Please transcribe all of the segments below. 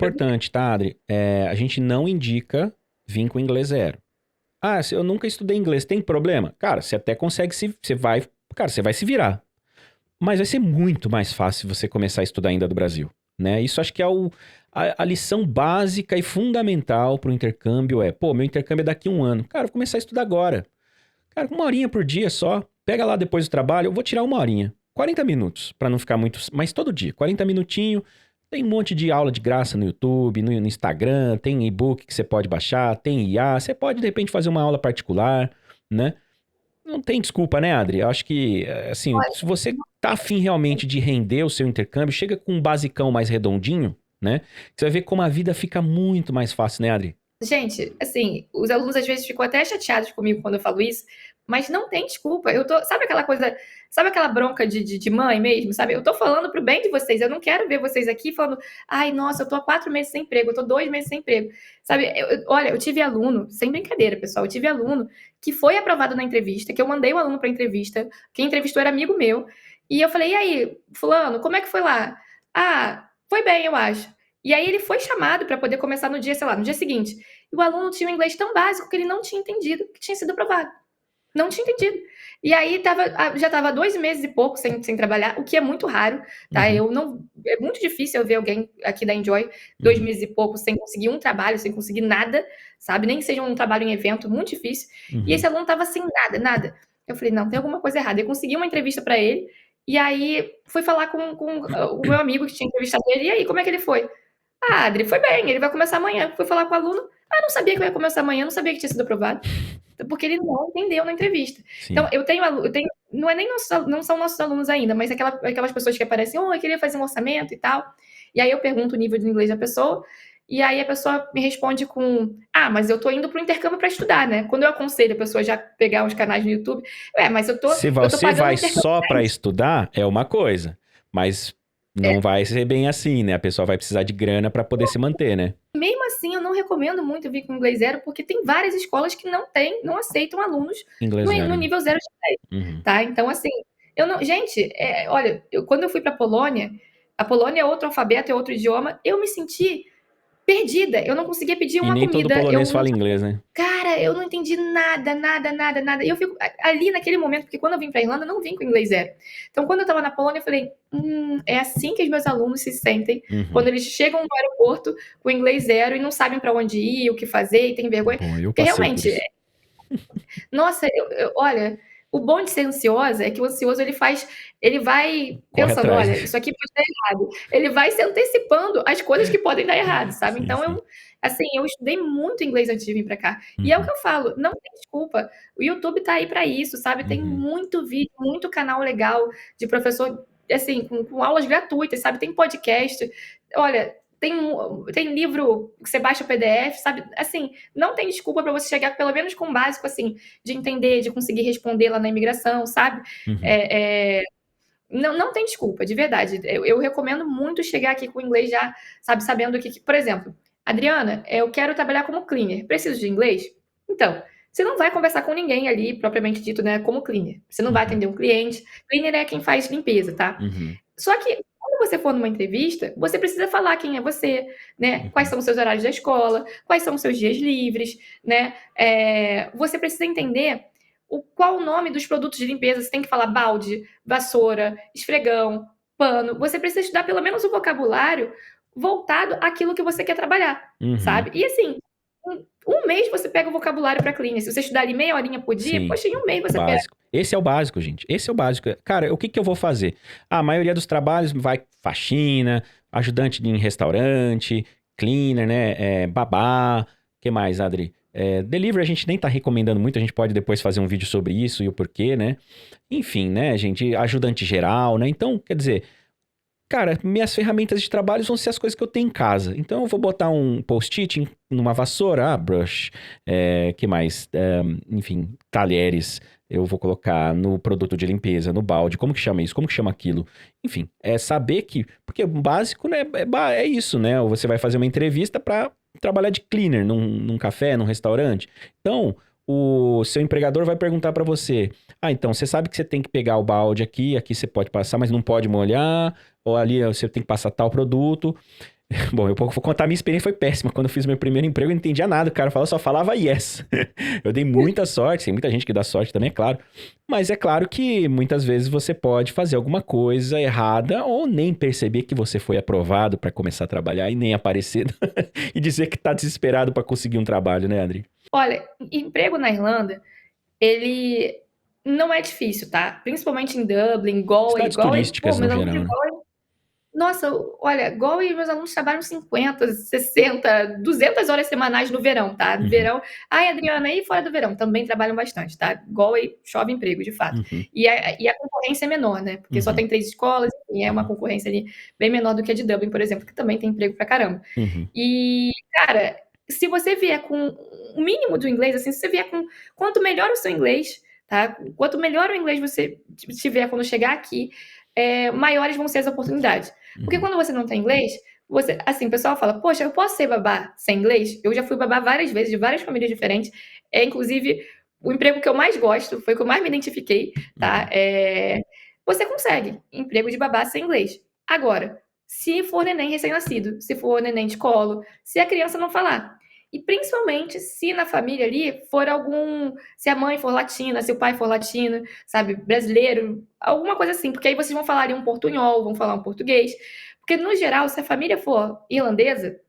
importante, tá, Adri? A gente não indica vir com inglês zero. Ah, se eu nunca estudei inglês, tem problema? Cara, você até consegue você vai se virar. Mas vai ser muito mais fácil você começar a estudar ainda do Brasil, né? Isso acho que é a lição básica e fundamental para o intercâmbio pô, meu intercâmbio é daqui a um ano. Cara, vou começar a estudar agora. Cara, uma horinha por dia só. Pega lá depois do trabalho, eu vou tirar uma horinha. 40 minutos, para não ficar muito... Mas todo dia, 40 minutinhos. Tem um monte de aula de graça no YouTube, no Instagram, tem e-book que você pode baixar, tem IA, você pode de repente fazer uma aula particular, né? Não tem desculpa, né, Adri? Eu acho que, assim, se você tá afim realmente de render o seu intercâmbio, chega com um basicão mais redondinho, né? Você vai ver como a vida fica muito mais fácil, né, Adri? Gente, assim, os alunos às vezes ficam até chateados comigo quando eu falo isso, mas não tem desculpa. Sabe aquela coisa, sabe aquela bronca de mãe mesmo, sabe? Eu tô falando pro bem de vocês, eu não quero ver vocês aqui falando, ai, nossa, eu tô há 4 meses sem emprego, eu tô 2 meses sem emprego. Sabe, olha, eu tive aluno, sem brincadeira, pessoal, eu tive aluno que foi aprovado na entrevista, que eu mandei o aluno pra entrevista, quem entrevistou era amigo meu, e eu falei, e aí, fulano, como é que foi lá? Ah, foi bem, eu acho. E aí ele foi chamado para poder começar no dia, sei lá, no dia seguinte. E o aluno tinha um inglês tão básico que ele não tinha entendido que tinha sido aprovado. Não tinha entendido. E aí já estava 2 meses e pouco sem trabalhar, o que é muito raro, tá? Uhum, É muito difícil eu ver alguém aqui da Enjoy dois uhum, meses e pouco sem conseguir um trabalho, sem conseguir nada, sabe? Nem que seja um trabalho em evento, muito difícil. E esse uhum. aluno estava sem nada, nada. Eu falei, não, tem alguma coisa errada. Eu consegui uma entrevista para ele, e aí fui falar com o meu amigo que tinha entrevistado ele, e aí, como é que ele foi? Ah, Adri, foi bem, ele vai começar amanhã. Fui falar com o aluno, ah, não sabia que eu ia começar amanhã, não sabia que tinha sido aprovado. Porque ele não entendeu na entrevista. Então, Sim. não é nem não são nossos alunos ainda, mas aquelas pessoas que aparecem, oh, eu queria fazer um orçamento e tal. E aí eu pergunto o nível de inglês da pessoa, e aí a pessoa me responde com, ah, mas eu tô indo pro intercâmbio para estudar, né? Quando eu aconselho a pessoa já pegar uns canais no YouTube, mas Se eu tô você pagando um vai intercâmbio só pra para isso. estudar, é uma coisa. Mas não vai ser bem assim, né? A pessoa vai precisar de grana para poder se manter, né? Mesmo assim, eu não recomendo muito vir com inglês zero, porque tem várias escolas que não aceitam alunos Inglês no zero, né? nível zero de inglês, Uhum. tá? Então, assim, eu não. Gente, olha, quando eu fui para a Polônia é outro alfabeto, é outro idioma, eu me senti perdida. Eu não conseguia pedir E uma nem todo comida, polonês fala inglês, né? cara, eu não entendi nada, nada, nada, nada. E eu fico ali naquele momento, porque quando eu vim para Irlanda, eu não vim com inglês zero. Então, quando eu estava na Polônia, eu falei, é assim que os meus alunos se sentem quando Uhum. eles chegam no aeroporto com inglês zero e não sabem para onde ir, o que fazer, e tem vergonha. Bom, eu Porque passei por realmente, isso. nossa, olha, o bom de ser ansiosa é que o ansioso ele vai Corre pensando, atrás, né? olha, isso aqui pode dar errado. Ele vai se antecipando as coisas que podem dar errado, sabe? Sim, Então sim. assim, eu estudei muito inglês antes de vir para cá. E é o que Uhum. eu falo, não tem desculpa. O YouTube tá aí para isso, sabe? Tem Uhum. muito vídeo, muito canal legal de professor, assim, com aulas gratuitas, sabe? Tem podcast. Olha, tem livro que você baixa o PDF, sabe? Assim, não tem desculpa para você chegar pelo menos com o básico, assim, de entender, de conseguir responder lá na imigração, sabe? Uhum. Não tem desculpa, de verdade. Eu recomendo muito chegar aqui com o inglês já, sabe, sabendo por exemplo, Adriana, eu quero trabalhar como cleaner. Preciso de inglês? Então, você não vai conversar com ninguém ali, propriamente dito, né, como cleaner. Você não vai Uhum. atender um cliente. Cleaner é quem faz limpeza, tá? Uhum. Só que quando você for numa entrevista, você precisa falar quem é você, né? Quais Uhum. são os seus horários da escola, quais são os seus dias livres, né? Você precisa entender qual o nome dos produtos de limpeza. Você tem que falar balde, vassoura, esfregão, pano. Você precisa estudar pelo menos o vocabulário voltado àquilo que você quer trabalhar, Uhum. sabe? E assim, um mês você pega o vocabulário para clínica. Se você estudar ali meia horinha por dia, Sim. poxa, em um mês você pega. Básico. Esse é o básico, gente. Esse é o básico. Cara, o que que eu vou fazer? A maioria dos trabalhos vai faxina, ajudante em restaurante, cleaner, né? Babá. Que mais, Adri? Delivery a gente nem tá recomendando muito, a gente pode depois fazer um vídeo sobre isso e o porquê, né? Enfim, né, gente? Ajudante geral, né? Então, quer dizer, cara, minhas ferramentas de trabalho vão ser as coisas que eu tenho em casa. Então eu vou botar um post-it numa vassoura, brush, que mais? Enfim, talheres. Eu vou colocar no produto de limpeza, no balde. Como que chama isso? Como que chama aquilo? Enfim, é saber que... Porque o básico, né, é isso, né? Você vai fazer uma entrevista para trabalhar de cleaner num café, num restaurante. Então, o seu empregador vai perguntar para você: ah, então, você sabe que você tem que pegar o balde aqui você pode passar, mas não pode molhar, ou ali você tem que passar tal produto. Bom, eu vou contar a minha experiência, foi péssima. Quando eu fiz meu primeiro emprego, eu não entendia nada. O cara falava, só falava yes. Eu dei muita sorte, tem muita gente que dá sorte também, é claro. Mas é claro que muitas vezes você pode fazer alguma coisa errada ou nem perceber que você foi aprovado para começar a trabalhar e nem aparecer e dizer que tá desesperado para conseguir um trabalho, né, Adri? Olha, emprego na Irlanda, ele não é difícil, tá? Principalmente em Dublin, Cidades Galway, pô, turísticas no meus alunos de geral, né? Galway, nossa, olha, Galway, meus alunos trabalham 50, 60, 200 horas semanais no verão, tá? No Uhum, verão. Ai, Adriana, e fora do verão? Também trabalham bastante, tá? Galway chove emprego, de fato. uhum, E a concorrência é menor, né? Porque só uhum, tem 3 escolas, enfim, é uma uhum, concorrência ali bem menor do que a de Dublin, por exemplo, que também tem emprego pra caramba. uhum, E, cara, se você vier com o mínimo do inglês, assim, se você vier com. Quanto melhor o seu inglês, tá? Quanto melhor o inglês você tiver quando chegar aqui, maiores vão ser as oportunidades. Porque uhum, quando você não tem inglês, você, assim, o pessoal fala, poxa, eu posso ser babá sem inglês? Eu já fui babá várias vezes, de várias famílias diferentes. Inclusive, o emprego que eu mais gosto, foi o que eu mais me identifiquei, tá? uhum. Você consegue emprego de babá sem inglês. Agora, se for neném recém-nascido, se for neném de colo, se a criança não falar. E principalmente se na família ali for algum. Se a mãe for latina, se o pai for latino, sabe, brasileiro, alguma coisa assim, porque aí vocês vão falar ali um portunhol, vão falar um português. Porque no geral, se a família for irlandesa,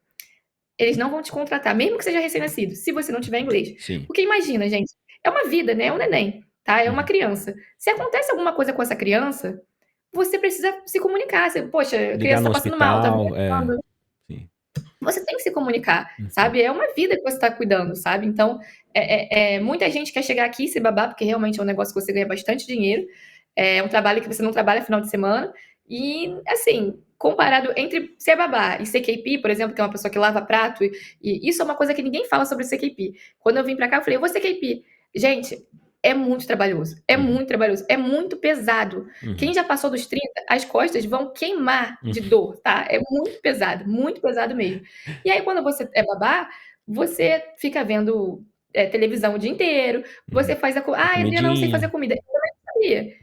eles não vão te contratar, mesmo que seja recém-nascido, se você não tiver inglês. Sim. Porque imagina, gente, é uma vida, né? É um neném, tá? É uma Uhum. criança. Se acontece alguma coisa com essa criança, você precisa se comunicar. Você, poxa, a Ligar criança no tá passando mal, tá hospital, vomitando. sim. Você tem que se comunicar, Uhum, sabe? É uma vida que você está cuidando, sabe? Então, muita gente quer chegar aqui e se babar, porque realmente é um negócio que você ganha bastante dinheiro. É um trabalho que você não trabalha final de semana. E, assim, comparado entre ser babá e ser CKP, por exemplo, que é uma pessoa que lava prato, e isso é uma coisa que ninguém fala sobre CKP. Quando eu vim pra cá, eu falei, eu vou ser CKP. Gente, é muito trabalhoso. É uhum, muito trabalhoso. É muito pesado. uhum, Quem já passou dos 30, as costas vão queimar de uhum, dor, tá? É muito pesado mesmo. E aí, quando você é babá, você fica vendo televisão o dia inteiro, uhum. você faz a. Uma Ah, Adriana, não sei fazer comidinha. comida. Eu também não sabia.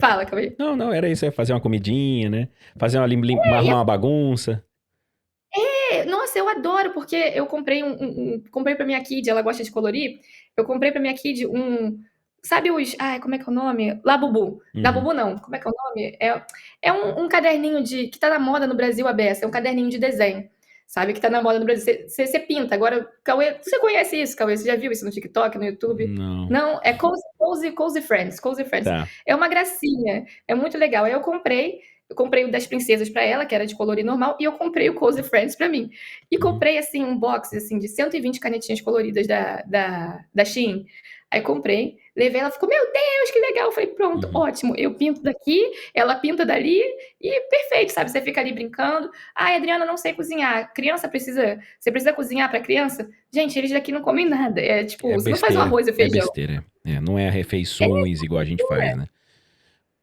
Fala, Cauê. Não, não, era isso, é fazer uma comidinha, né? Fazer uma, E arrumar uma bagunça. nossa, eu adoro, porque eu comprei comprei pra minha kid, ela gosta de colorir. Eu comprei pra minha kid sabe os, ai, como é que é o nome? Labubu. Uhum, Labubu não, como é que é o nome? É um caderninho que tá na moda no Brasil, a beça, é um caderninho de desenho, sabe? Que tá na moda no Brasil. Você pinta. Agora, Cauê, você conhece isso, Cauê? Você já viu isso no TikTok, no YouTube? não, Não, é Cozy Friends, Cozy Friends. tá. É uma gracinha, é muito legal. Aí eu comprei o das princesas pra ela, que era de colorir normal, e eu comprei o Cozy Friends pra mim. E Uhum, comprei, assim, um box, assim, de 120 canetinhas coloridas da Shein. Aí comprei, levei, ela ficou, meu Deus, que legal. Eu falei, pronto, uhum. ótimo. Eu pinto daqui, ela pinta dali, e perfeito, sabe? Você fica ali brincando. Ai, Adriana, não sei cozinhar. Você precisa cozinhar pra criança? Gente, eles daqui não comem nada. É tipo, É você não faz um besteira, arroz e é feijão. besteira. É, não é refeições igual a gente faz, né?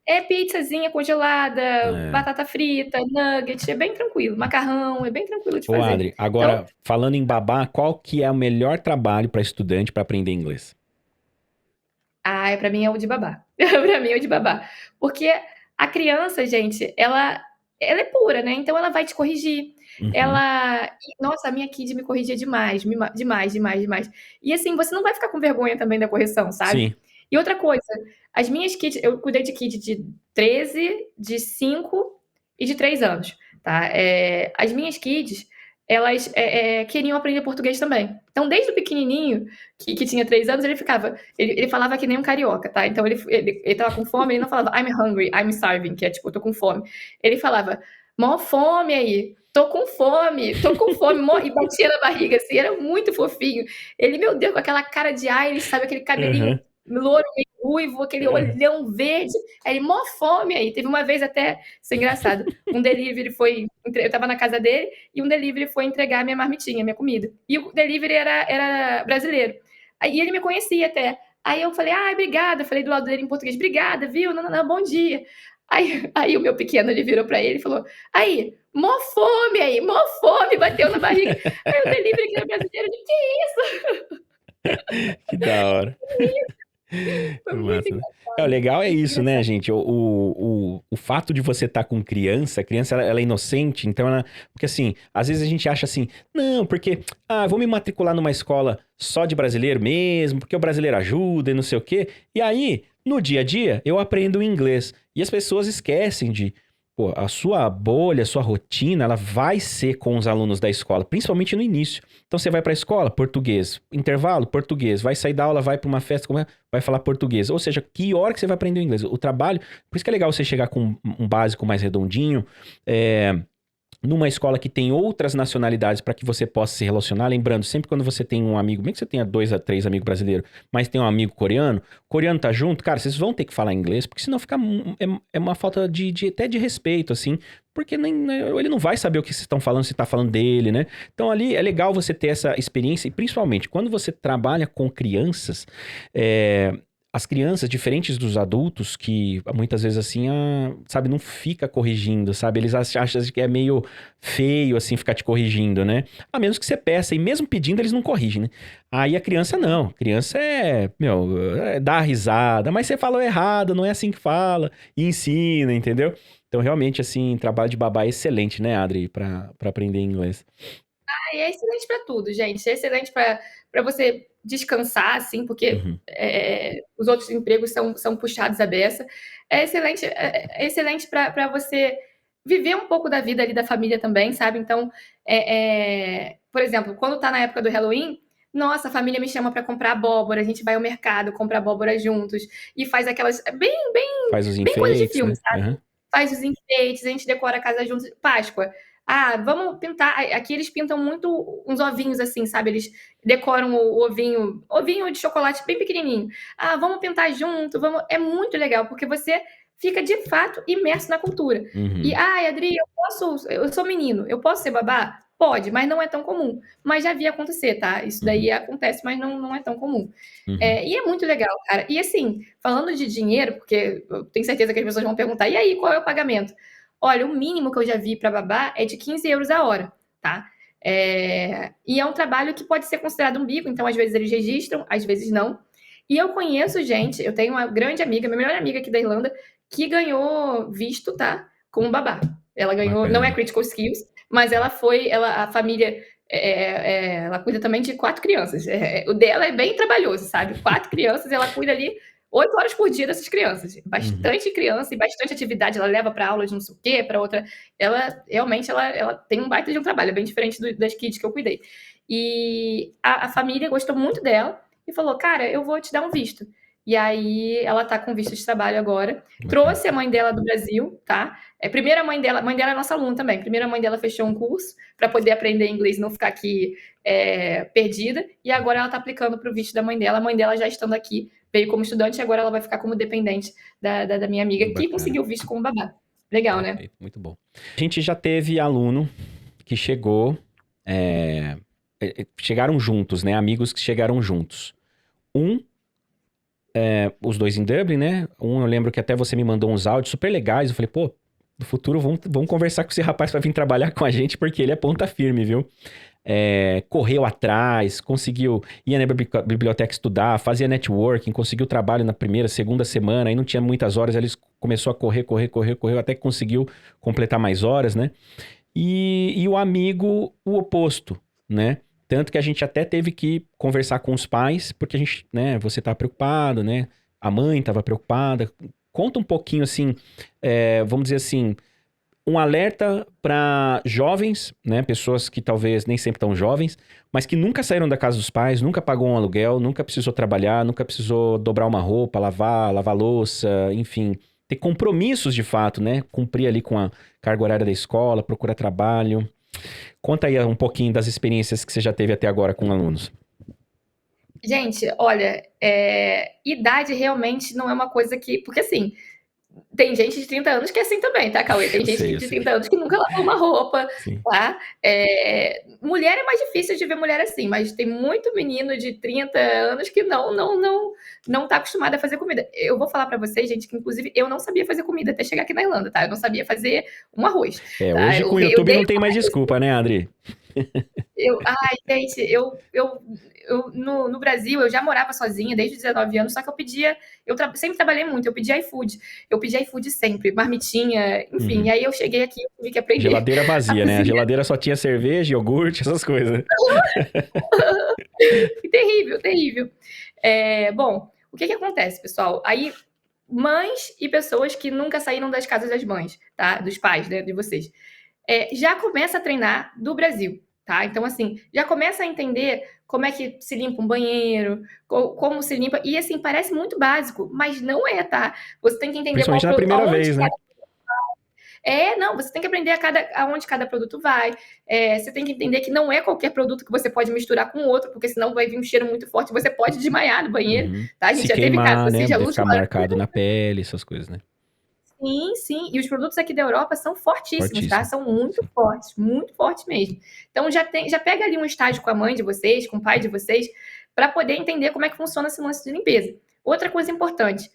É pizzazinha congelada, É. batata frita, nugget, é bem tranquilo. Macarrão, é bem tranquilo de Ô, fazer. Adri, Então, agora, falando em babá, qual que é o melhor trabalho para estudante para aprender inglês? pra mim é o de babá. Pra mim é o de babá. Porque a criança, gente, ela é pura, né? Então ela vai te corrigir. Uhum, Nossa, a minha kid me corrigia demais, demais, demais, demais. E assim, você não vai ficar com vergonha também da correção, sabe? sim. E outra coisa, as minhas kids, eu cuidei de kid de 13, de 5 e de 3 anos, tá? As minhas kids, elas queriam aprender português também. Então, desde o pequenininho, que tinha 3 anos, ele falava que nem um carioca, tá? Então ele tava com fome, ele não falava I'm hungry, I'm starving, que é tipo, eu tô com fome. Ele falava, mó fome aí, tô com fome, e batia na barriga, assim, era muito fofinho. Ele, meu Deus, com aquela cara de Irish, sabe, aquele cabelinho Uhum, louro, meio ruivo, aquele uhum, olhão verde. Aí ele, mó fome aí. Teve uma vez até, isso é engraçado, eu tava na casa dele, e um delivery foi entregar a minha marmitinha, minha comida. E o delivery era brasileiro. Aí ele me conhecia até. Aí eu falei, obrigada. Falei do lado dele em português, obrigada, viu? Não, não, não, bom dia. Aí o meu pequeno, ele virou pra ele e falou, aí, mó fome, bateu na barriga. Aí o delivery que era brasileiro, ele, que que da hora. Foi muito Massa, né? O engraçado, legal é muito isso, né, engraçado. gente? O fato de você estar com criança, a criança ela é inocente, então ela. Porque assim, às vezes a gente acha assim, não, porque, vou me matricular numa escola só de brasileiro mesmo, porque o brasileiro ajuda e não sei o quê. E aí, no dia a dia, eu aprendo inglês. E as pessoas esquecem de. Pô, a sua bolha, a sua rotina, ela vai ser com os alunos da escola, principalmente no início. Então você vai para a escola, português. Intervalo, português. Vai sair da aula, vai para uma festa, vai falar português. Ou seja, que hora que você vai aprender o inglês? O trabalho, por isso que é legal você chegar com um básico mais redondinho, é, numa escola que tem outras nacionalidades para que você possa se relacionar. Lembrando, sempre quando você tem um amigo, bem que você tenha 2 a 3 amigos brasileiros, mas tem um amigo coreano, o coreano tá junto, cara, vocês vão ter que falar inglês, porque senão fica é uma falta até de respeito, assim, porque ele não vai saber o que vocês estão falando, se tá falando dele, né? Então ali é legal você ter essa experiência, e principalmente quando você trabalha com crianças, é, as crianças, diferentes dos adultos, que muitas vezes assim, sabe, não fica corrigindo, sabe? Eles acham que é meio feio, assim, ficar te corrigindo, né? A menos que você peça, e mesmo pedindo, eles não corrigem, né? Aí a criança não. A criança dá risada, mas você falou errado, não é assim que fala, e ensina, entendeu? Então, realmente, assim, trabalho de babá é excelente, né, Adri, pra aprender inglês. E é excelente para tudo, gente. É excelente para você descansar, assim, porque Uhum, os outros empregos são puxados à beça. É excelente para você viver um pouco da vida ali da família também, sabe? Então, por exemplo, quando tá na época do Halloween, nossa, a família me chama para comprar abóbora, a gente vai ao mercado, compra abóbora juntos e faz aquelas faz os bem coisa de enfeites, filme, né? sabe? Aham. Faz os enfeites, a gente decora a casa juntos. Páscoa. Ah, vamos pintar. Aqui eles pintam muito uns ovinhos assim, sabe? Eles decoram o ovinho de chocolate bem pequenininho. Ah, vamos pintar junto, vamos. É muito legal, porque você fica de fato imerso na cultura. E, Uhum, Adri, eu sou menino, eu posso ser babá? Pode, mas não é tão comum. Mas já vi acontecer, tá? Isso uhum, daí acontece, mas não é tão comum. uhum. E é muito legal, cara. E assim, falando de dinheiro, porque eu tenho certeza que as pessoas vão perguntar, e aí, qual é o pagamento? Olha, o mínimo que eu já vi para babá é de 15 euros a hora, tá? E é um trabalho que pode ser considerado um bico, então às vezes eles registram, às vezes não. E eu conheço gente, eu tenho uma grande amiga, minha melhor amiga aqui da Irlanda, que ganhou visto, tá? Com babá. Ela ganhou, não é Bacana. critical skills, mas a família, ela cuida também de 4 crianças. O dela é bem trabalhoso, sabe? 4 crianças, ela cuida ali 8 horas por dia dessas crianças. Uhum, Bastante criança e bastante atividade. Ela leva para aula de não sei o quê, para outra. Ela realmente ela tem um baita de um trabalho, é bem diferente das kids que eu cuidei. E a família gostou muito dela e falou: Cara, eu vou te dar um visto. E aí ela tá com visto de trabalho agora. bacana. Trouxe a mãe dela do Brasil, tá? Primeiro mãe dela é nossa aluna também. Primeiro a mãe dela fechou um curso para poder aprender inglês e não ficar aqui perdida. E agora ela tá aplicando para o visto da mãe dela. A mãe dela já estando aqui veio como estudante e agora ela vai ficar como dependente da minha amiga, que Bacana. conseguiu visto como babá. Legal, né? Perfeito, muito bom. A gente já teve aluno que chegou, é, chegaram juntos, né? Amigos que chegaram juntos. Um, os dois em Dublin, né? Eu lembro que até você me mandou uns áudios super legais. Eu falei, pô, no futuro vamos conversar com esse rapaz para vir trabalhar com a gente, porque ele é ponta firme, viu? Correu atrás, conseguiu ir na biblioteca estudar, fazia networking, conseguiu trabalho na primeira, segunda semana, aí não tinha muitas horas, aí ele começou a correu, até que conseguiu completar mais horas, né? E o amigo, o oposto, né? Tanto que a gente até teve que conversar com os pais, porque a gente, né, você tá preocupado, né? A mãe estava preocupada. Conta um pouquinho, assim, vamos dizer assim, um alerta para jovens, né? Pessoas que talvez nem sempre tão jovens, mas que nunca saíram da casa dos pais, nunca pagou um aluguel, nunca precisou trabalhar, nunca precisou dobrar uma roupa, lavar louça, enfim, ter compromissos de fato, né? Cumprir ali com a carga horária da escola, procurar trabalho. Conta aí um pouquinho das experiências que você já teve até agora com alunos. Gente, olha, idade realmente não é uma coisa que. Porque assim, tem gente de 30 anos que é assim também, tá, Cauê? Tem Eu gente sei, eu de sei. 30 anos que nunca lavou uma roupa, Sim. tá? Mulher é mais difícil de ver mulher assim, mas tem muito menino de 30 anos que não tá acostumado a fazer comida. Eu vou falar pra vocês, gente, que inclusive eu não sabia fazer comida até chegar aqui na Irlanda, tá? Eu não sabia fazer um arroz, tá? Hoje com o Eu YouTube dei não tem mais desculpa, né, Adri? Ai, gente, no Brasil, eu já morava sozinha desde os 19 anos, só que sempre trabalhei muito, eu pedia iFood sempre, marmitinha, enfim, e Uhum. aí eu cheguei aqui e tive que aprender Geladeira a vazia, né? A cozinhar. geladeira só tinha cerveja, iogurte, essas coisas. Terrível, terrível. Bom, o que acontece, pessoal? Aí, mães e pessoas que nunca saíram das casas das mães, tá? Dos pais, né, de vocês. Já começa a treinar do Brasil, tá? Então, assim, já começa a entender como é que se limpa um banheiro, como se limpa. E, assim, parece muito básico, mas não é, tá? Você tem que entender Principalmente na primeira aonde vez, né? não, você tem que aprender aonde cada produto vai. Você tem que entender que não é qualquer produto que você pode misturar com outro, porque senão vai vir um cheiro muito forte e você pode desmaiar no banheiro, Uhum. tá? A Se gente já teve casos queimar, assim né? de alunos. Ficar marcado na pele, essas coisas, né? Sim, sim. E os produtos aqui da Europa são fortíssimos, tá? Fortíssimo. São Sim. muito fortes mesmo. Então já pega ali um estágio com a mãe de vocês, com o pai de vocês, para poder entender como é que funciona esse lance de limpeza. Outra coisa importante,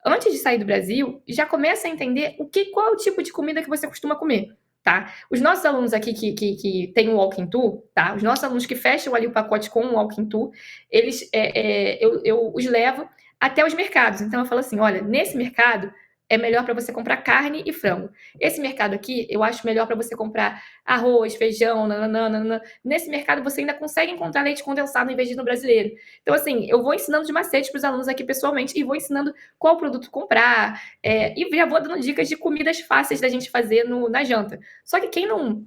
antes de sair do Brasil, já começa a entender qual é o tipo de comida que você costuma comer, tá? Os nossos alunos aqui que têm um Walking Tour, tá? Os nossos alunos que fecham ali o pacote com um Walking Tour, eu os levo até os mercados. Então eu falo assim, olha, nesse mercado é melhor para você comprar carne e frango. Esse mercado aqui, eu acho melhor para você comprar arroz, feijão, nananã, nananã. Nesse mercado você ainda consegue encontrar leite condensado em vez de no brasileiro. Então, assim, eu vou ensinando de macete para os alunos aqui pessoalmente e vou ensinando qual produto comprar. E já vou dando dicas de comidas fáceis da gente fazer na janta. Só que quem não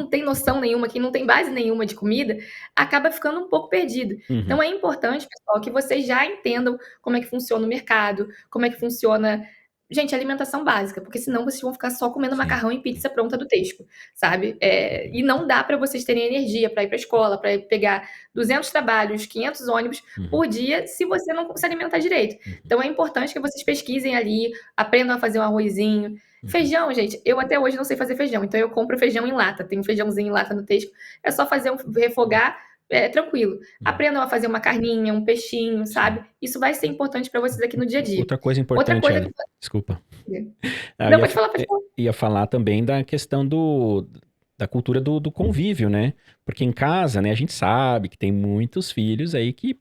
tem noção nenhuma, quem não tem base nenhuma de comida, acaba ficando um pouco perdido. Uhum. Então é importante, pessoal, que vocês já entendam como é que funciona o mercado, como é que funciona, gente, alimentação básica, porque senão vocês vão ficar só comendo Sim. macarrão e pizza pronta do Tesco, sabe? E não dá para vocês terem energia para ir para a escola, para pegar 200 trabalhos, 500 ônibus Uhum. por dia, se você não se alimentar direito. Uhum. Então é importante que vocês pesquisem ali, aprendam a fazer um arrozinho. Uhum. Feijão, gente, eu até hoje não sei fazer feijão, então eu compro feijão em lata. Tem um feijãozinho em lata no Tesco, é só fazer refogar, tranquilo. Uhum. Aprendam a fazer uma carninha, um peixinho, Sim. sabe? Isso vai ser importante para vocês aqui no dia a dia. Outra coisa Outra importante, coisa que. Ellen, desculpa. Eu Não, ia, pode falar, pode falar. ia falar também da questão da cultura do convívio, né? Porque em casa, né, a gente sabe que tem muitos filhos aí que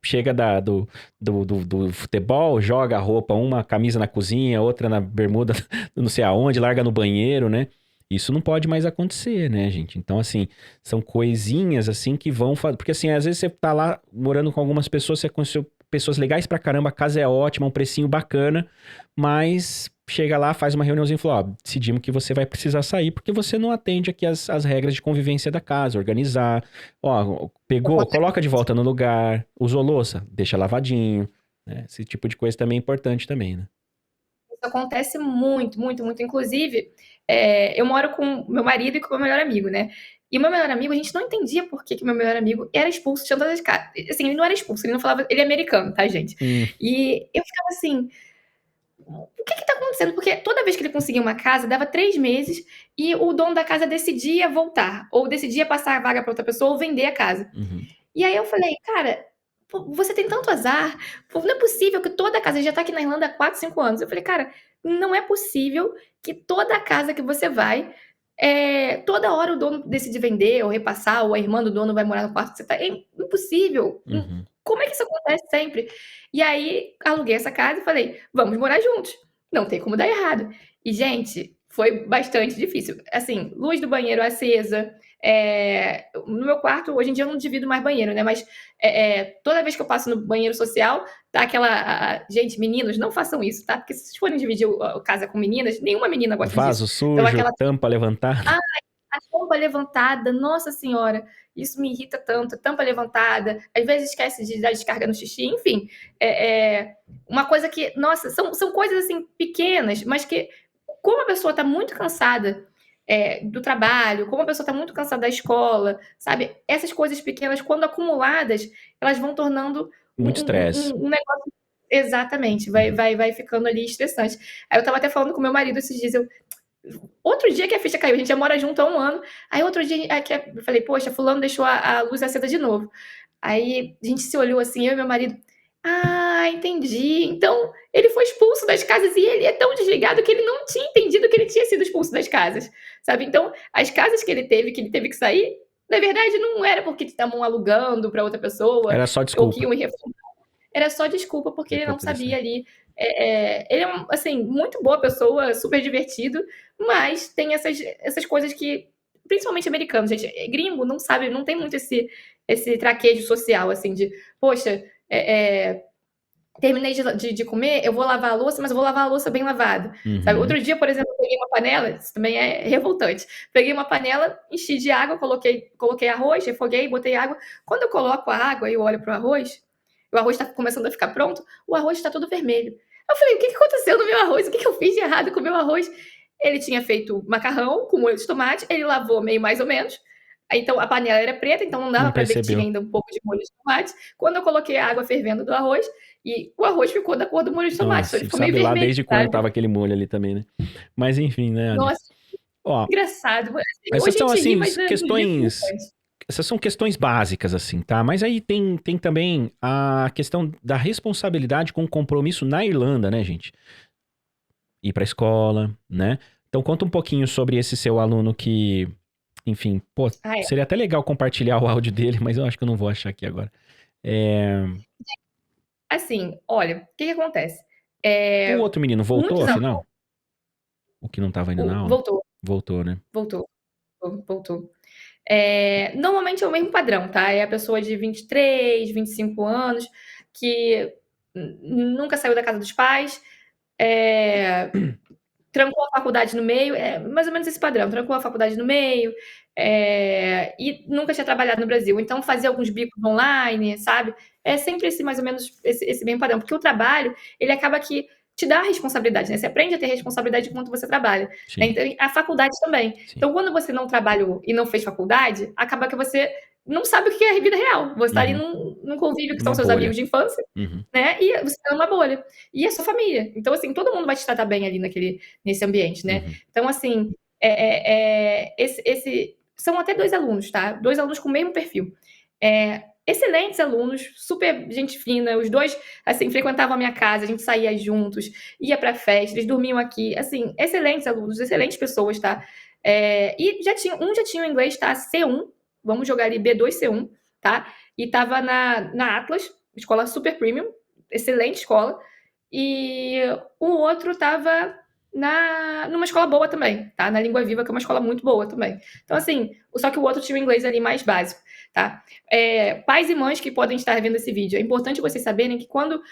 chega do futebol, joga a roupa, uma camisa na cozinha, outra na bermuda, não sei aonde, larga no banheiro, né? Isso não pode mais acontecer, né, gente? Então, assim, são coisinhas, assim, que vão fazer. Porque, assim, às vezes você tá lá morando com algumas pessoas, você conheceu pessoas legais pra caramba, a casa é ótima, um precinho bacana, mas chega lá, faz uma reuniãozinha e fala: ó, decidimos que você vai precisar sair porque você não atende aqui as regras de convivência da casa, organizar. Ó, pegou, coloca de volta no lugar. Usou louça, deixa lavadinho. Né? Esse tipo de coisa também é importante também, né? Isso acontece muito, muito, muito. Inclusive, eu moro com meu marido e com meu melhor amigo, né? E o meu melhor amigo, a gente não entendia por que o meu melhor amigo era expulso de todas as casas. Assim, ele não era expulso, ele não falava. Ele é americano, tá, gente? Hum. E eu ficava assim, o que tá acontecendo? Porque toda vez que ele conseguia uma casa, dava 3 meses e o dono da casa decidia voltar, ou decidia passar a vaga para outra pessoa ou vender a casa. Uhum. E aí eu falei, cara, pô, você tem tanto azar, pô, não é possível que toda casa, ele já tá aqui na Irlanda há 4, 5 anos. Eu falei, cara, não é possível que toda casa que você vai, toda hora o dono decide vender ou repassar, ou a irmã do dono vai morar no quarto que você tá. É impossível. Uhum. Como é que isso acontece sempre? E aí aluguei essa casa e falei, vamos morar juntos. Não tem como dar errado. E, gente, foi bastante difícil. Assim, luz do banheiro acesa. No meu quarto, hoje em dia eu não divido mais banheiro, né? Mas toda vez que eu passo no banheiro social, tá aquela. Gente, meninos, não façam isso, tá? Porque se vocês forem dividir a casa com meninas, nenhuma menina gosta disso. Vaso Então, sujo, aquela tampa levantada. a tampa levantada, nossa senhora, isso me irrita tanto. Tampa levantada, às vezes esquece de dar descarga no xixi, enfim. Uma coisa que, nossa, são coisas assim pequenas, mas que, como a pessoa está muito cansada do trabalho, como a pessoa está muito cansada da escola, sabe? Essas coisas pequenas, quando acumuladas, elas vão tornando Muito estresse. um negócio. Exatamente, Uhum. vai ficando ali estressante. Aí eu estava até falando com meu marido esses dias, outro dia que a ficha caiu, a gente já mora junto há 1 ano. Aí outro dia eu falei, poxa, fulano deixou a luz acesa de novo. Aí a gente se olhou assim, eu e meu marido. Ah, entendi. Então, ele foi expulso das casas e ele é tão desligado que ele não tinha entendido que ele tinha sido expulso das casas, sabe? Então, as casas que ele teve que sair, na verdade, não era porque estavam alugando para outra pessoa Era só ou que desculpa. iam era só desculpa porque É ele pra não poder sabia sair. ali. Ele é, assim, muito boa pessoa, super divertido, mas tem essas coisas que, principalmente americanos, gente, gringo não sabe, não tem muito esse traquejo social, assim, de, poxa, terminei de comer, eu vou lavar a louça, mas eu vou lavar a louça bem lavada, sabe? Uhum. Outro dia, por exemplo, eu peguei uma panela, isso também é revoltante. Peguei uma panela, enchi de água, coloquei arroz, refoguei, botei água. Quando eu coloco a água e eu olho pro arroz, o arroz está começando a ficar pronto, o arroz está todo vermelho. Eu falei, o que aconteceu no meu arroz? O que eu fiz de errado com o meu arroz? Ele tinha feito macarrão com molho de tomate, ele lavou meio mais ou menos. Então a panela era preta, então não Não dava para ver que tinha percebeu. ainda um pouco de molho de tomate. Quando eu coloquei a água fervendo do arroz, e o arroz ficou da cor do molho de tomate, então ele Nossa, ficou meio sabe lá vermelho, desde quando sabe? tava aquele molho ali também, né? Mas enfim, né, Ana? Nossa, Ó, engraçado. Assim, essas hoje a são, gente ri, assim, mas no dia foi questões... importante. Essas são questões básicas, assim, tá? Mas aí tem também a questão da responsabilidade com o compromisso na Irlanda, né, gente? Ir pra escola, né? Então conta um pouquinho sobre esse seu aluno que, enfim, pô, Ah, é. seria até legal compartilhar o áudio dele, mas eu acho que eu não vou achar aqui agora. É... Assim, olha, o que acontece? O outro menino voltou, Muitos alunos. afinal? O que não tava indo na aula? Voltou, Voltou, né? voltou, voltou. Normalmente é o mesmo padrão, tá? É a pessoa de 23, 25 anos, que nunca saiu da casa dos pais, trancou a faculdade no meio, é mais ou menos esse padrão, trancou a faculdade no meio, e nunca tinha trabalhado no Brasil, então fazia alguns bicos online, sabe? É sempre esse mais ou menos esse mesmo padrão, porque o trabalho, ele acaba que te dá responsabilidade, né? Você aprende a ter responsabilidade enquanto você trabalha, né? Sim, Então, a faculdade também. sim. Então, quando você não trabalhou e não fez faculdade, acaba que você não sabe o que é a vida real. Você está ali Uhum. num convívio que são Uma seus amigos bolha. de infância, Uhum. né? E você está numa bolha. E é sua família. Então, assim, todo mundo vai te tratar bem ali nesse ambiente, né? Uhum. Então, assim, são até dois alunos, tá? Dois alunos com o mesmo perfil. Excelentes alunos, super gente fina, os dois, assim, frequentavam a minha casa, a gente saía juntos, ia pra festa, eles dormiam aqui, assim, excelentes alunos, excelentes pessoas, tá? E um já tinha o inglês, tá? C1, vamos jogar ali B2, C1, tá? E tava na Atlas, escola super premium, excelente escola, e o outro estava numa escola boa também, tá? Na Língua Viva, que é uma escola muito boa também. Então, assim, só que o outro tinha o inglês ali mais básico, tá? Pais e mães que podem estar vendo esse vídeo, é importante vocês saberem que quando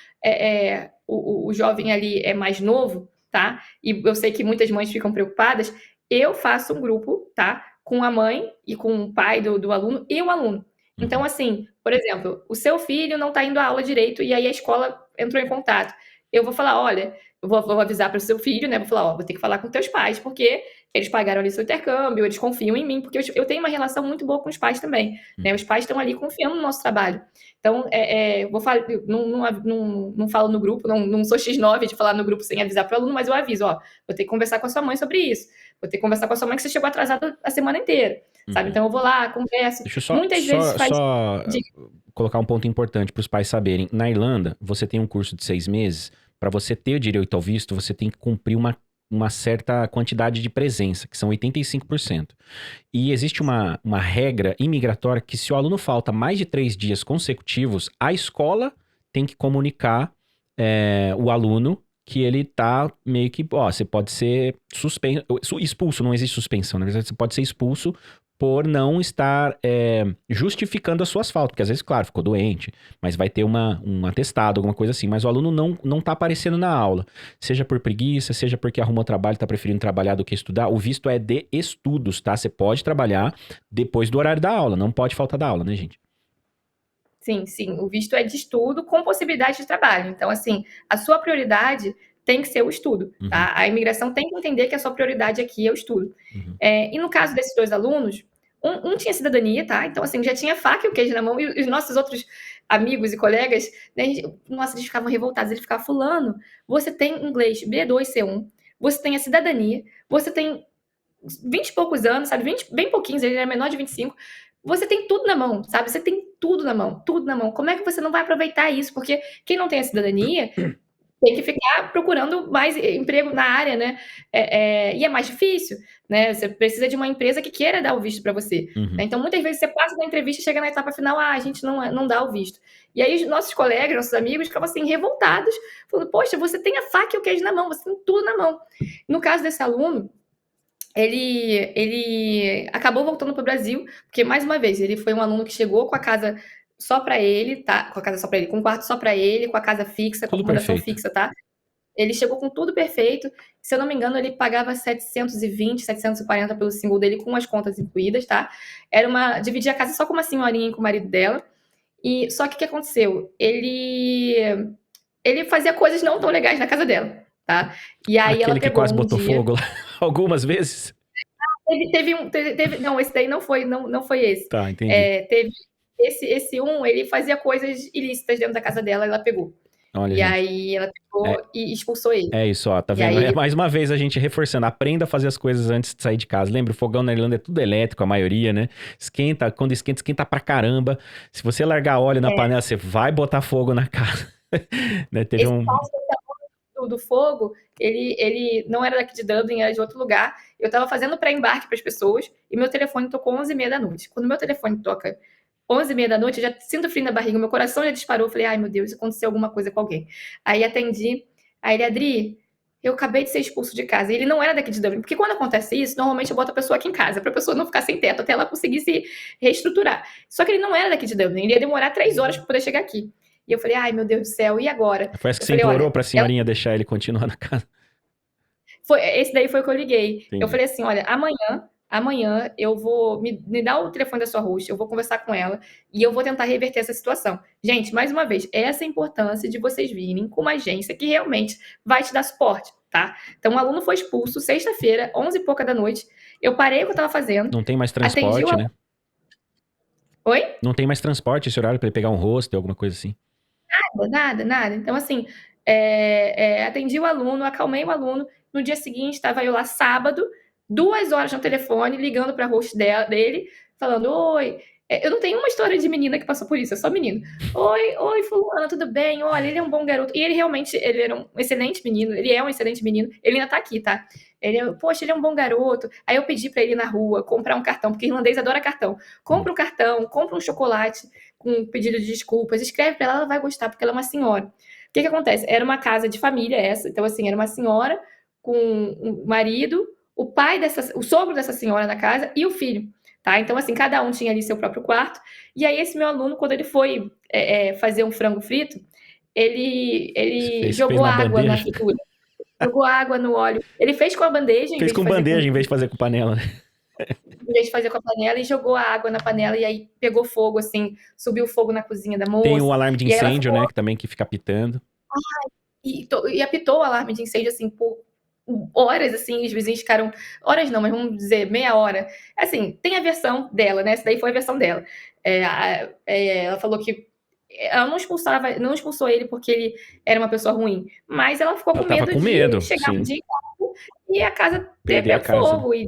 o jovem ali é mais novo, tá? E eu sei que muitas mães ficam preocupadas, eu faço um grupo, tá? Com a mãe e com o pai do aluno e o aluno. Então, Uhum. assim, por exemplo, o seu filho não está indo à aula direito e aí a escola entrou em contato. Eu vou falar, olha, eu vou avisar para o seu filho, né? Vou falar, ó, vou ter que falar com teus pais, porque eles pagaram ali seu intercâmbio, eles confiam em mim, porque eu tenho uma relação muito boa com os pais também, né? Uhum. Os pais estão ali confiando no nosso trabalho. Então, vou falar, não falo no grupo, não sou X9 de falar no grupo sem avisar para o aluno, mas eu aviso, ó, vou ter que conversar com a sua mãe sobre isso, vou ter que conversar com a sua mãe que você chegou atrasado a semana inteira, sabe? Uhum. Então eu vou lá, converso. Deixa eu Muitas vezes faz. colocar um ponto importante para os pais saberem. Na Irlanda, você tem um curso de 6 meses. Para você ter direito ao visto, você tem que cumprir uma certa quantidade de presença, que são 85%. E existe uma regra imigratória que se o aluno falta mais de 3 dias consecutivos, a escola tem que comunicar o aluno que ele tá meio que, ó, você pode ser expulso, não existe suspensão, na verdade você pode ser expulso por não estar justificando as suas faltas, porque às vezes, claro, ficou doente, mas vai ter um atestado, alguma coisa assim, mas o aluno não tá aparecendo na aula, seja por preguiça, seja porque arrumou trabalho, tá preferindo trabalhar do que estudar, o visto é de estudos, tá? Você pode trabalhar depois do horário da aula, não pode faltar da aula, né, gente? Sim, sim. O visto é de estudo com possibilidade de trabalho. Então, assim, a sua prioridade tem que ser o estudo, Uhum, tá? A imigração tem que entender que a sua prioridade aqui é o estudo. uhum, E no caso desses dois alunos, um tinha cidadania, tá? Então, assim, já tinha faca e o queijo na mão, e os nossos outros amigos e colegas, né, nossa, eles ficavam revoltados, eles ficavam, fulano, você tem inglês B2, C1, você tem a cidadania, você tem 20 e poucos anos, sabe? 20, bem pouquinhos, ele era menor de 25. você tem tudo na mão, sabe? Você tem tudo na mão, tudo na mão. Como é que você não vai aproveitar isso? Porque quem não tem a cidadania tem que ficar procurando mais emprego na área, né? E é mais difícil, né? Você precisa de uma empresa que queira dar o visto para você. Uhum. Né? Então, muitas vezes você passa na entrevista e chega na etapa final, a gente não dá o visto. E aí, os nossos colegas, nossos amigos ficam assim, revoltados, falando: poxa, você tem a faca e o queijo na mão, você tem tudo na mão. No caso desse aluno, ele acabou voltando para o Brasil, porque, mais uma vez, ele foi um aluno que chegou com a casa só para ele, tá? Com a casa só para ele, com um quarto só para ele, com a casa fixa, com a Tudo acomodação perfeito. fixa, tá? Ele chegou com tudo perfeito. Se eu não me engano, ele pagava 720, 740 pelo single dele, com as contas incluídas, tá? Dividia a casa só com uma senhorinha e com o marido dela. E só que o que aconteceu? Ele fazia coisas não tão legais na casa dela, tá? E aí ela Aquele que pegou quase um botou dia. fogo lá algumas vezes. Não, esse daí não foi esse. Tá, entendi. Teve esse ele fazia coisas ilícitas dentro da casa dela e ela pegou. Olha, E gente. aí ela pegou e expulsou ele. É isso, ó, tá E vendo? aí É mais uma vez a gente reforçando, aprenda a fazer as coisas antes de sair de casa. Lembra, o fogão na Irlanda é tudo elétrico, a maioria, né? Esquenta, quando esquenta, esquenta pra caramba. Se você largar óleo na panela, você vai botar fogo na casa. Né? Teve esse um... do fogo, ele não era daqui de Dublin, era de outro lugar. Eu estava fazendo pré-embarque para as pessoas e meu telefone tocou 11h30 da noite. Quando meu telefone toca 11h30 da noite, eu já sinto frio na barriga, meu coração já disparou. Eu falei, ai meu Deus, aconteceu alguma coisa com alguém. Aí atendi, aí ele, Adri, eu acabei de ser expulso de casa. E ele não era daqui de Dublin, porque quando acontece isso, normalmente eu boto a pessoa aqui em casa, para a pessoa não ficar sem teto, até ela conseguir se reestruturar. Só que ele não era daqui de Dublin, ele ia demorar 3 horas para poder chegar aqui. E eu falei, ai meu Deus do céu, e agora? Foi essa que Eu você falei, implorou olha, pra senhorinha deixar ele continuar na casa. esse daí foi o que eu liguei. Eu Entendi. falei assim, olha, amanhã eu vou me dar o telefone da sua host, eu vou conversar com ela e eu vou tentar reverter essa situação. Gente, mais uma vez, essa é a importância de vocês virem com uma agência que realmente vai te dar suporte, tá? Então, o aluno foi expulso sexta-feira, 11h pouca da noite. Eu parei o que eu tava fazendo, Não tem mais atendi o transporte, aluno. né? Oi? Não tem mais transporte esse horário pra ele pegar um hostel, alguma coisa assim. Nada. Então, assim, atendi o aluno, acalmei o aluno. No dia seguinte, estava eu lá sábado, 2 horas no telefone, ligando para a host dele, falando: Oi. Eu não tenho uma história de menina que passou por isso, é só menino. Oi, fulano, tudo bem? Olha, ele é um bom garoto. E ele realmente, ele era um excelente menino, ele é um excelente menino. Ele ainda tá aqui, tá? Poxa, ele é um bom garoto. Aí eu pedi para ele na rua comprar um cartão, porque irlandês adora cartão. Compra um cartão, compra um chocolate com um pedido de desculpas, escreve para ela vai gostar, porque ela é uma senhora. O que acontece? Era uma casa de família essa, então assim, era uma senhora com um marido, o sogro dessa senhora na casa e o filho, tá? Então assim, cada um tinha ali seu próprio quarto. E aí esse meu aluno, quando ele foi fazer um frango frito, ele Fez jogou na água na bandeja. fritura, jogou água no óleo. Ele fez com a bandeja em Fez vez de com fazer bandeja em vez de fazer com panela, né? com a panela e jogou a água na panela e aí pegou fogo, assim, subiu fogo na cozinha da Tem o moça. alarme de E aí ela incêndio, ficou né? Que também que fica pitando. e apitou o alarme de incêndio, assim, por horas, assim, os vizinhos ficaram. Horas não, mas vamos dizer, meia hora. Assim, tem a versão dela, né? Essa daí foi a versão dela. Ela falou que ela não expulsou ele porque ele era uma pessoa ruim, mas ela ficou Ela com tava medo com de medo, chegar um sim. dia em casa e a casa ter Perder a pego casa, né? fogo e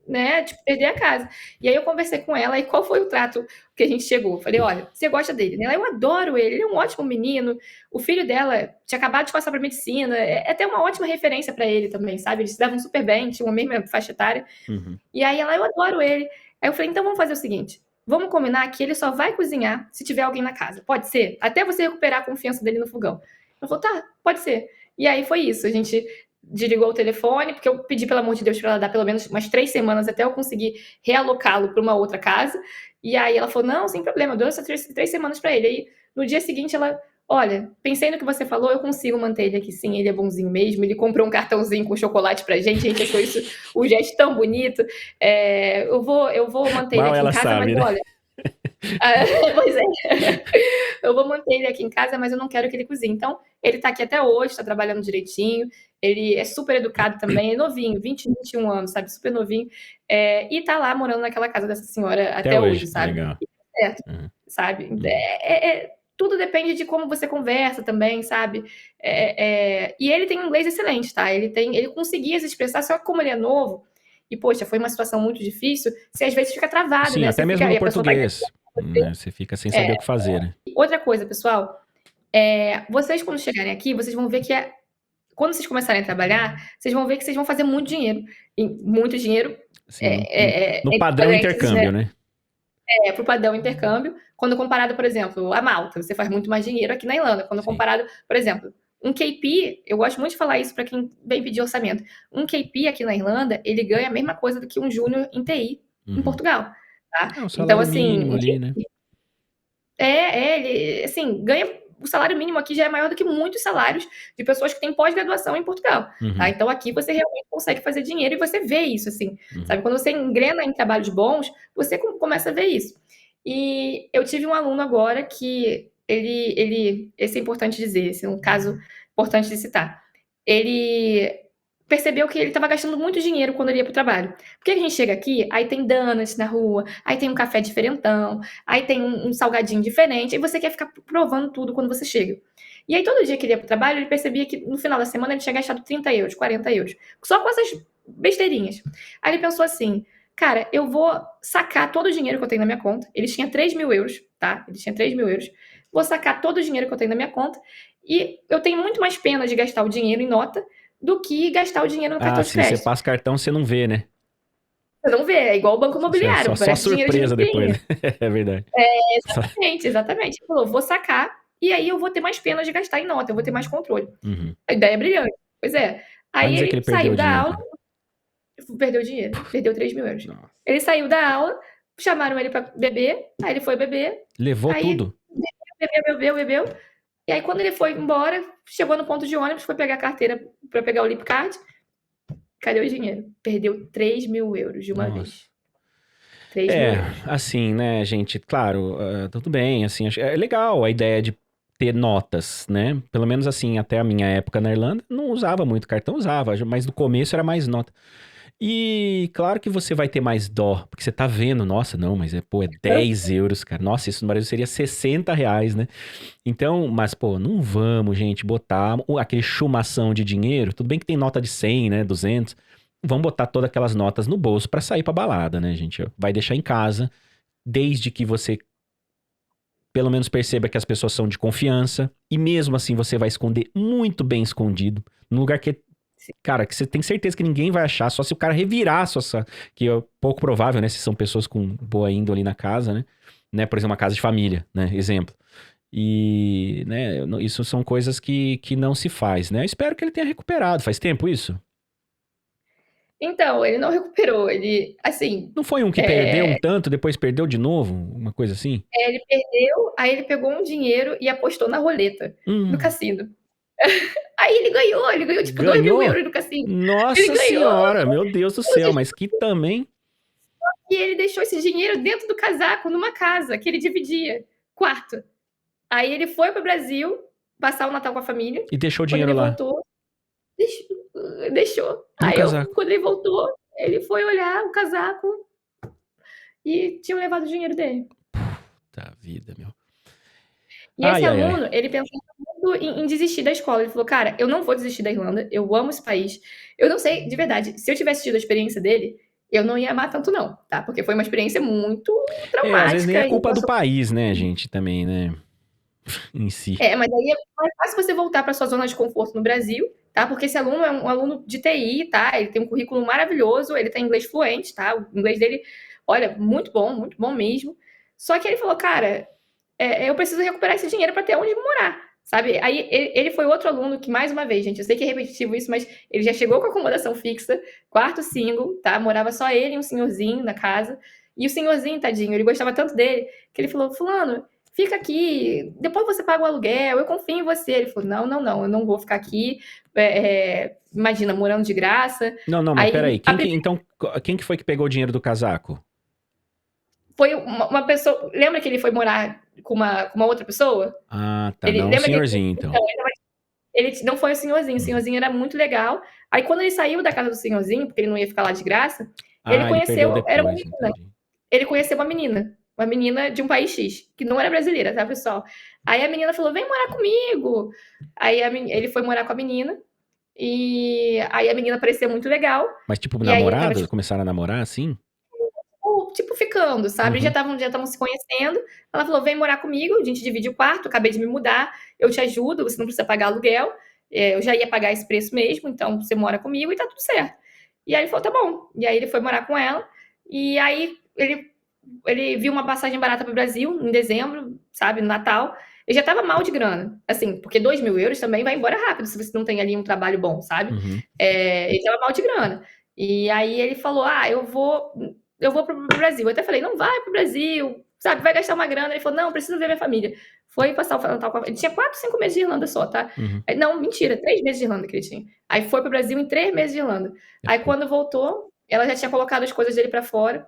né, tipo, perder a casa. E aí eu conversei com ela e qual foi o trato que a gente chegou? Eu falei, olha, você gosta dele, né? Eu adoro ele é um ótimo menino. O filho dela tinha acabado de passar para medicina, é até uma ótima referência para ele também, sabe? Eles se davam super bem, tinham a mesma faixa etária. Uhum. E aí ela, eu adoro ele. Aí eu falei, então vamos fazer o seguinte, vamos combinar que ele só vai cozinhar se tiver alguém na casa. Pode ser? Até você recuperar a confiança dele no fogão. Ela falou, tá, pode ser. E aí foi isso. A gente desligou o telefone, porque eu pedi, pelo amor de Deus, para ela dar pelo menos umas 3 semanas até eu conseguir realocá-lo para uma outra casa. E aí ela falou, não, sem problema, eu dou essas 3 semanas para ele. Aí no dia seguinte ela, olha, pensei no que você falou, eu consigo manter ele aqui sim, ele é bonzinho mesmo. Ele comprou um cartãozinho com chocolate pra gente, a gente achou isso um gesto tão bonito. Eu vou manter ele Mal aqui em ela casa, mas sabe, né? olha, pois é. Eu vou manter ele aqui em casa, mas eu não quero que ele cozinhe. Então, ele tá aqui até hoje, tá trabalhando direitinho. Ele é super educado também, é novinho, 20, 21 anos, sabe? Super novinho. E tá lá morando naquela casa dessa senhora Até até hoje, hoje. sabe? Legal. E tá certo, Uhum. sabe? Uhum. Tudo depende de como você conversa também, sabe? E ele tem um inglês excelente, tá? Ele conseguia se expressar, só que como ele é novo, e, poxa, foi uma situação muito difícil, você às vezes fica travado, Sim, né? até Você mesmo fica, no e a pessoa vai português, né? Você fica sem saber o que fazer, né? outra coisa, pessoal, vocês quando chegarem aqui, vocês vão ver que quando vocês começarem a trabalhar, vocês vão ver que vocês vão fazer muito dinheiro. E muito dinheiro Assim, no entre padrão parênteses, né? intercâmbio, né? Para o padrão intercâmbio, quando comparado, por exemplo, a Malta, você faz muito mais dinheiro aqui na Irlanda. Quando Sim. comparado, por exemplo, um KP, eu gosto muito de falar isso para quem vem pedir orçamento. Um KP aqui na Irlanda, ele ganha a mesma coisa do que um júnior em TI em Portugal, tá? É um Então, salário assim, mínimo ali, né? ele, assim, ganha. O salário mínimo aqui já é maior do que muitos salários de pessoas que têm pós-graduação em Portugal, tá? Então aqui você realmente consegue fazer dinheiro e você vê isso, assim, sabe? Quando você engrena em trabalhos bons, você começa a ver isso. E eu tive um aluno agora que esse é importante dizer, esse é um caso importante de citar. Ele percebeu que ele estava gastando muito dinheiro quando ele ia para o trabalho. Porque a gente chega aqui, aí tem donuts na rua, aí tem um café diferentão, aí tem um salgadinho diferente, e você quer ficar provando tudo quando você chega. E aí todo dia que ele ia para o trabalho, ele percebia que no final da semana ele tinha gastado 30 euros, 40 euros, só com essas besteirinhas. Aí ele pensou assim, cara, eu vou sacar todo o dinheiro que eu tenho na minha conta. Ele tinha 3 mil euros, tá? Ele tinha 3 mil euros. Vou sacar todo o dinheiro que eu tenho na minha conta e eu tenho muito mais pena de gastar o dinheiro em nota do que gastar o dinheiro no cartão de sim, você crédito. passa cartão, você não vê, né? Você não vê, é igual o banco imobiliário, Só parece dinheiro de surpresa vitrine. depois, né? É verdade. Exatamente. Ele falou, vou sacar e aí eu vou ter mais pena de gastar em nota, eu vou ter mais controle. A ideia é brilhante. Pois é. Vai Aí dizer que ele ele perdeu saiu o da dinheiro, aula, cara. perdeu dinheiro, perdeu 3 mil euros. Nossa. Ele saiu da aula, chamaram ele pra beber, aí ele foi beber. Levou Aí tudo? bebeu. E aí quando ele foi embora, chegou no ponto de ônibus, foi pegar a carteira pra pegar o Lip Card. Cadê o dinheiro? Perdeu 3 mil euros de uma vez. 3 mil euros. Assim, né, gente, claro, tudo bem, assim, é legal a ideia de ter notas, né? Pelo menos assim, até a minha época na Irlanda, não usava muito cartão, usava, mas no começo era mais nota. E claro que você vai ter mais dó, porque você tá vendo, nossa, não, mas é 10 euros, cara. Nossa, isso no Brasil seria 60 reais, né? Então, mas, não vamos, gente, botar aquele chumação de dinheiro. Tudo bem que tem nota de 100, né, 200. Vamos botar todas aquelas notas no bolso pra sair pra balada, né, gente? Vai deixar em casa, desde que você pelo menos perceba que as pessoas são de confiança. E mesmo assim você vai esconder muito bem escondido, num lugar que cara, que você tem certeza que ninguém vai achar, só se o cara revirar a sua... Que é pouco provável, né? Se são pessoas com boa índole na casa, né? Por exemplo, uma casa de família, né? Exemplo. E, né? Isso são coisas que não se faz, né? Eu espero que ele tenha recuperado. Faz tempo isso? Então, ele não recuperou. Ele, assim... Não foi um que perdeu um tanto, depois perdeu de novo? Uma coisa assim? Ele perdeu, aí ele pegou um dinheiro e apostou na roleta, no cassino. Aí ele ganhou tipo 2 mil euros no cassino. Ele Nossa ganhou. senhora, meu Deus do céu, mas que também... E ele deixou esse dinheiro dentro do casaco, numa casa, que ele dividia, quarto. Aí ele foi pro Brasil, passar o Natal com a família. E deixou o Quando dinheiro ele lá. voltou, deixou. No Aí casaco. quando ele voltou, ele foi olhar o casaco e tinham levado o dinheiro dele. Puta vida, meu. E esse aluno, ele pensou muito em desistir da escola. Ele falou, cara, eu não vou desistir da Irlanda, eu amo esse país. Eu não sei, de verdade, se eu tivesse tido a experiência dele, eu não ia amar tanto não, tá? Porque foi uma experiência muito traumática. Às vezes nem é culpa do país, né, gente, também, né? Em si. Mas aí é mais fácil você voltar para sua zona de conforto no Brasil, tá? Porque esse aluno é um aluno de TI, tá? Ele tem um currículo maravilhoso, ele tem inglês fluente, tá? O inglês dele, olha, muito bom mesmo. Só que ele falou, cara, eu preciso recuperar esse dinheiro para ter onde morar, sabe? Aí ele foi outro aluno que, mais uma vez, gente, eu sei que é repetitivo isso, mas ele já chegou com acomodação fixa, quarto single, tá? Morava só ele e um senhorzinho na casa. E o senhorzinho, tadinho, ele gostava tanto dele, que ele falou, fulano, fica aqui, depois você paga o aluguel, eu confio em você. Ele falou, não, eu não vou ficar aqui, imagina, morando de graça. Não, mas peraí, quem que foi que pegou o dinheiro do casaco? Foi uma pessoa, lembra que ele foi morar com uma outra pessoa? Ah, tá, não, um senhorzinho, então. Ele não foi o senhorzinho era muito legal. Aí quando ele saiu da casa do senhorzinho, porque ele não ia ficar lá de graça, ele conheceu, era uma menina. Ele conheceu uma menina de um país X, que não era brasileira, tá, pessoal? Aí a menina falou, vem morar comigo. Aí ele foi morar com a menina, E aí a menina parecia muito legal. Mas tipo, E aí ele tava, namorada? Começaram a namorar assim? tipo, ficando, sabe? Já Uhum. estavam se conhecendo. Ela falou: vem morar comigo, a gente divide o quarto, acabei de me mudar, eu te ajudo, você não precisa pagar aluguel. Eu já ia pagar esse preço mesmo, então você mora comigo e tá tudo certo. E aí ele falou: tá bom. E aí ele foi morar com ela. E aí ele viu uma passagem barata para o Brasil em dezembro, sabe, no Natal. Ele já estava mal de grana, assim, porque 2.000 euros também vai embora rápido se você não tem ali um trabalho bom, sabe? Uhum. Ele estava mal de grana. E aí ele falou: ah, eu vou para o Brasil. Eu até falei: não vai para o Brasil, sabe, vai gastar uma grana. Ele falou: não, preciso ver minha família. Foi passar o Natal com a... Ele tinha 4, 5 meses de Irlanda só, tá? Uhum. Não, mentira, 3 meses de Irlanda que ele tinha. Aí foi para o Brasil em 3 meses de Irlanda. Aí Perfeito. quando voltou, ela já tinha colocado as coisas dele para fora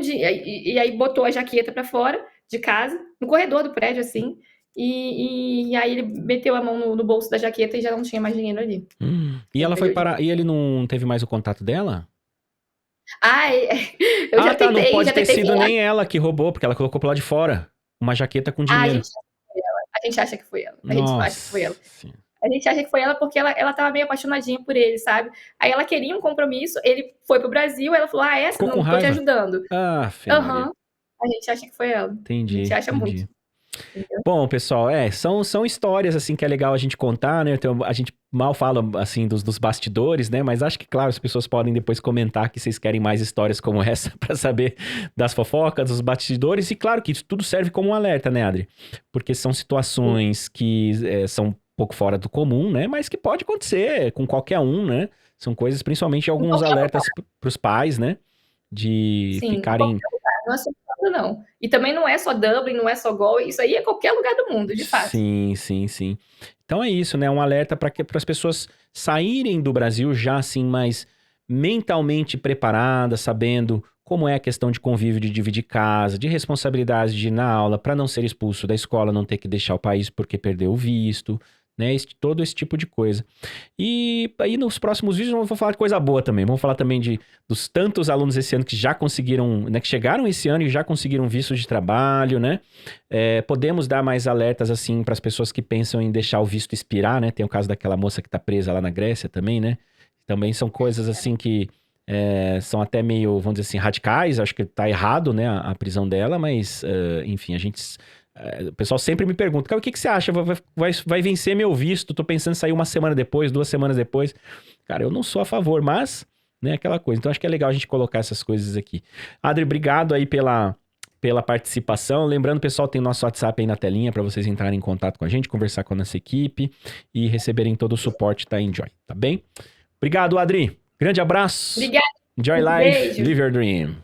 e aí botou a jaqueta para fora de casa, no corredor do prédio, assim. E aí ele meteu a mão no bolso da jaqueta e já não tinha mais dinheiro ali. E Ele ela foi perdeu o parar. dinheiro. E ele não teve mais o contato dela? Ah, eu Ah, já tá. Não tentei, pode já ter tentei sido falar. nem ela que roubou, porque ela colocou pro lado de fora. Uma jaqueta com Ah, dinheiro. a gente acha que foi ela. A gente acha que foi ela. Nossa Senhora. A gente acha que foi ela porque ela tava meio apaixonadinha por ele, sabe? Aí ela queria um compromisso, ele foi pro Brasil, ela falou: ah, essa Ficou com não tô te raiva? ajudando. Ah, Fê Maria. Aham. A gente acha que foi ela. A gente Entendi, acha muito. entendi. Entendeu? Bom, pessoal, são histórias, assim, que é legal a gente contar, né? Então, a gente mal fala, assim, dos bastidores, né? Mas acho que, claro, as pessoas podem depois comentar que vocês querem mais histórias como essa pra saber das fofocas, dos bastidores. E, claro, que isso tudo serve como um alerta, né, Adri? Porque são situações que são um pouco fora do comum, né? Mas que pode acontecer com qualquer um, né? São coisas, principalmente, Em alguns qualquer alertas pros pais, né? De Sim, em ficarem... qualquer lugar, não é só Irlanda não. E também não é só Dublin, não é só Galway, isso aí é qualquer lugar do mundo, de fato. Sim, sim, sim. Então é isso, né? Um alerta para as pessoas saírem do Brasil já assim mais mentalmente preparadas, sabendo como é a questão de convívio, de dividir casa, de responsabilidades de ir na aula, para não ser expulso da escola, não ter que deixar o país porque perdeu o visto, né? Todo esse tipo de coisa. E aí nos próximos vídeos eu vou falar de coisa boa também. Vamos falar também dos tantos alunos esse ano que já conseguiram, né? Que chegaram esse ano e já conseguiram visto de trabalho, né? Podemos dar mais alertas, assim, para as pessoas que pensam em deixar o visto expirar, né? Tem o caso daquela moça que tá presa lá na Grécia também, né? Também são coisas, assim, que são até meio, vamos dizer assim, radicais. Acho que tá errado, né? A prisão dela, mas, enfim, o pessoal sempre me pergunta: cara, o que que você acha? Vai vencer meu visto? Tô pensando em sair uma semana depois, 2 semanas depois. Cara, eu não sou a favor, mas, né, aquela coisa. Então acho que é legal a gente colocar essas coisas aqui. Adri, obrigado aí pela participação. Lembrando, pessoal, tem nosso WhatsApp aí na telinha para vocês entrarem em contato com a gente, conversar com a nossa equipe e receberem todo o suporte da Enjoy, tá bem? Obrigado, Adri. Grande abraço. Obrigada, Enjoy life, beijo. live your dream.